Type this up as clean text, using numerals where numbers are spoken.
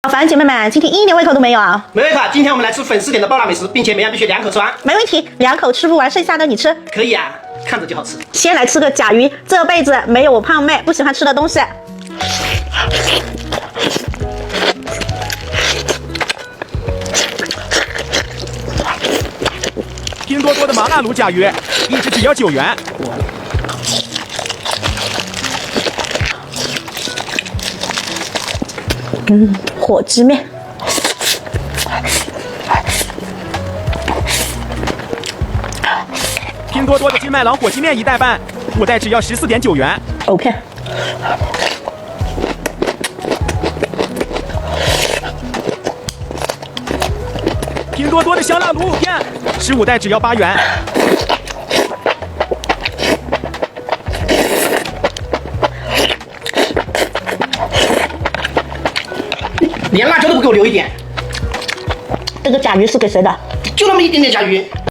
老樊姐妹们，今天一点胃口都没有啊！没办法，今天我们来吃粉丝点的爆辣美食，并且每样必须2口吃完。没问题，2口吃不完，剩下的你吃。可以啊，看着就好吃。先来吃个甲鱼，这辈子没有我胖妹不喜欢吃的东西。拼多多的麻辣卤甲鱼，一只只要9元。火鸡面。拼多多的金麦郎火鸡面1袋半，5袋只要14.9元。OK。拼多多的香辣卤藕片，15袋只要8元。连辣椒都不给我留一点。这个甲鱼是给谁的？就那么一点点甲鱼。